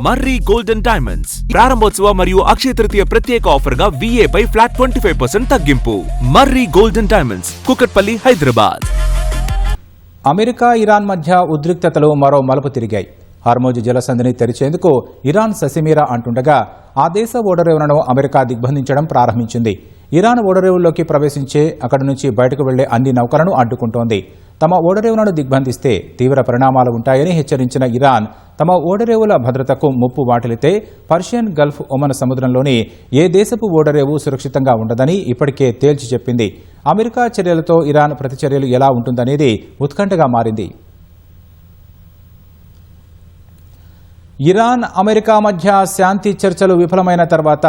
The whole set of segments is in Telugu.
మర్రి గోల్డెన్ డైమండ్స్ ప్రారంభోత్సవ మరియు అక్షయ తృతీయ ప్రత్యేక ఆఫర్ గా VA పై ఫ్లాట్ 25% తగ్గింపు. Marri golden diamonds, Kukatpally, Hyderabad. America Iran మధ్య ఉద్రిక్తతలు మరో మలుపు తిరిగాయి. హార్మోజ్ జలసంధిని తెరిచేందుకు ఇరాన్ ససిమీరా అంటుండగా ఆ దేశ ఓడరేవులను అమెరికా దిగ్బంధించడం ప్రారంభించింది. ఇరాన్ ఓడరేవుల్లోకి ప్రవేశించే అక్కడి నుంచి బయటకు వెళ్లే అన్ని నౌకలను అడ్డుకుంటోంది. తమ ఓడరేవులను దిగ్బంధిస్తే తీవ్ర పరిణామాలు ఉంటాయని హెచ్చరించిన ఇరాన్ తమ ఓడరేవుల భద్రతకు ముప్పు వాటిల్లితే పర్షియన్ గల్ఫ్, ఒమన్ సముద్రంలోని ఏ దేశపు ఓడరేవు సురక్షితంగా ఉండదని ఇప్పటికే తేల్చి చెప్పింది. అమెరికా చర్యలతో ఇరాన్ ప్రతిచర్యలు ఎలా ఉంటుందనేది ఉత్కంఠగా మారింది. ఇరాన్, అమెరికా మధ్య శాంతి చర్చలు విఫలమైన తర్వాత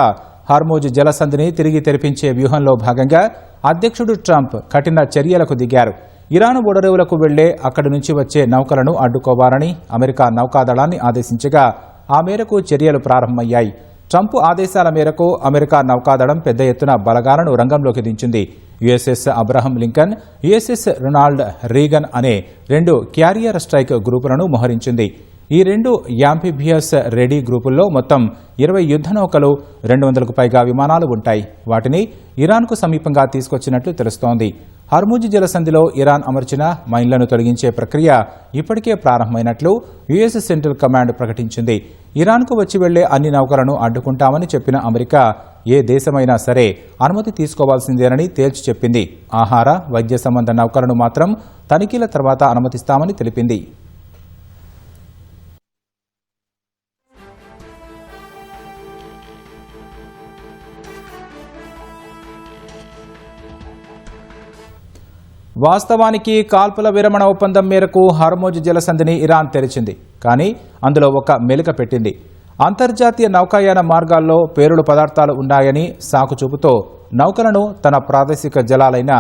హార్మోజ్ జలసంధిని తిరిగి తెరిపించే వ్యూహంలో భాగంగా అధ్యక్షుడు ట్రంప్ కఠిన చర్యలకు దిగారు. ఇరాన్ ఓడరేవులకు వెళ్లే అక్కడి నుంచి వచ్చే నౌకలను అడ్డుకోవాలని అమెరికా నౌకాదళాన్ని ఆదేశించగా ఆ మేరకు చర్యలు ప్రారంభమయ్యాయి. ట్రంప్ ఆదేశాల మేరకు అమెరికా నౌకాదళం పెద్ద ఎత్తున బలగాలను రంగంలోకి దించింది. USS Abraham Lincoln, USS Ronald Reagan అనే 2 క్యారియర్ స్ట్రైక్ గ్రూపులను మోహరించింది. ఈ 2 యాంఫిబియస్ రెడీ గ్రూపుల్లో మొత్తం 20 యుద్ధ నౌకలు, 200కు పైగా విమానాలు ఉంటాయి. వాటిని ఇరాన్కు సమీపంగా తీసుకొచ్చినట్లు తెలుస్తోంది. హార్మూజ్ జలసంధిలో ఇరాన్ అమర్చిన మైన్లను తొలగించే ప్రక్రియ ఇప్పటికే ప్రారంభమైనట్లు US సెంట్రల్ కమాండ్ ప్రకటించింది. ఇరాన్కు వచ్చి వెళ్లే అన్ని నౌకలను అడ్డుకుంటామని చెప్పిన అమెరికా ఏ దేశమైనా సరే అనుమతి తీసుకోవాల్సిందేనని తేల్చి చెప్పింది. ఆహార, వైద్య సంబంధ నౌకలను మాత్రం తనిఖీల తర్వాత అనుమతిస్తామని తెలిపింది. వాస్తవానికి కాల్పుల విరమణ ఒప్పందం మేరకు హార్మోజ్ జలసంధిని ఇరాన్ తెరిచింది. కానీ అందులో ఒక మెలిక పెట్టింది. అంతర్జాతీయ నౌకాయాన మార్గాల్లో పేలుడు పదార్థాలు ఉన్నాయని సాకు చూపుతో నౌకలను తన ప్రాదేశిక జలాలైన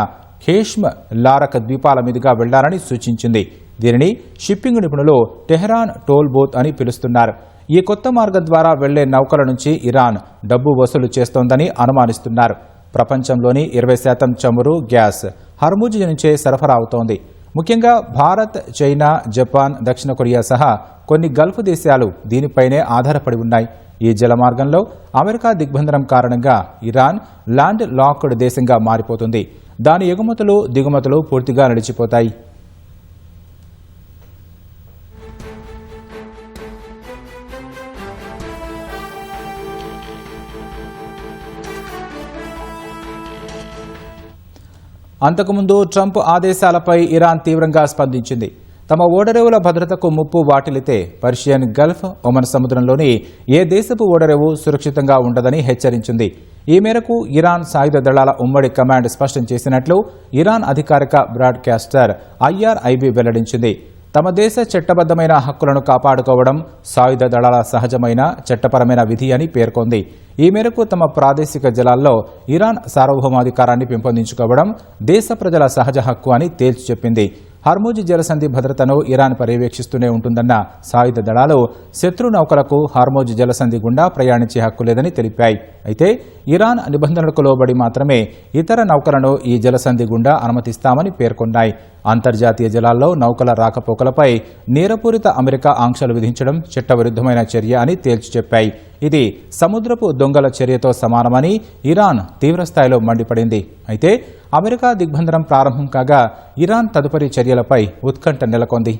ఖేష్మ్, లారక్ ద్వీపాల మీదుగా వెళ్లాలని సూచించింది. దీనిని షిప్పింగ్ నిపుణులు టెహ్రాన్ టోల్ బూత్ అని పిలుస్తున్నారు. ఈ కొత్త మార్గం ద్వారా వెళ్లే నౌకల నుంచి ఇరాన్ డబ్బు వసూలు చేస్తోందని అనుమానిస్తున్నారు. ప్రపంచంలోని 20% చమురు, గ్యాస్ హార్మూజ్ నుంచే సరఫరా అవుతోంది. ముఖ్యంగా భారత్, చైనా, జపాన్, దక్షిణ కొరియా సహా కొన్ని గల్ఫ్ దేశాలు దీనిపైనే ఆధారపడి ఉన్నాయి. ఈ జలమార్గంలో అమెరికా దిగ్బంధనం కారణంగా ఇరాన్ ల్యాండ్ లాక్డ్ దేశంగా మారిపోతుంది. దాని ఎగుమతులు, దిగుమతులు పూర్తిగా నిలిచిపోతాయి. అంతకుముందు ట్రంప్ ఆదేశాలపై ఇరాన్ తీవ్రంగా స్పందించింది. తమ ఓడరేవుల భద్రతకు ముప్పు వాటిల్లితే పర్షియన్ గల్ఫ్, ఒమన్ సముద్రంలోని ఏ దేశపు ఓడరేవు సురక్షితంగా ఉండదని హెచ్చరించింది. ఈ మేరకు ఇరాన్ సాయుధ దళాల ఉమ్మడి కమాండ్ స్పష్టం చేసినట్లు ఇరాన్ అధికారిక బ్రాడ్కాస్టర్ IRIB వెల్లడించింది. తమ దేశ చట్టబద్దమైన హక్కులను కాపాడుకోవడం సాయుధ దళాల సహజమైన చట్టపరమైన విధి అని పేర్కొంది. ఈ మేరకు తమ ప్రాదేశిక జలాల్లో ఇరాన్ సార్వభౌమాధికారాన్ని పెంపొందించుకోవడం దేశ ప్రజల సహజ హక్కు అని తేల్చి చెప్పింది. హార్మూజ్ జలసంధి భద్రతను ఇరాన్ పర్యవేక్షిస్తూనే ఉంటుందన్న సాయుధ దళాలు శత్రు నౌకలకు హార్మూజ్ జలసంధి గుండా ప్రయాణించే హక్కు లేదని తెలిపాయి. అయితే ఇరాన్ నిబంధనలకు లోబడి మాత్రమే ఇతర నౌకలను ఈ జలసంధి గుండా అనుమతిస్తామని పేర్కొన్నాయి. అంతర్జాతీయ జలాల్లో నౌకల రాకపోకలపై నేరపూరిత అమెరికా ఆంక్షలు విధించడం చట్టవిరుద్ధమైన చర్య అని తేల్చి చెప్పాయి. ఇది సముద్రపు దొంగల చర్యతో సమానమని ఇరాన్ తీవ్రస్థాయిలో మండిపడింది. అయితే అమెరికా దిగ్బంధనం ప్రారంభం కాగా ఇరాన్ తదుపరి చర్యలపై ఉత్కంఠ నెలకొంది.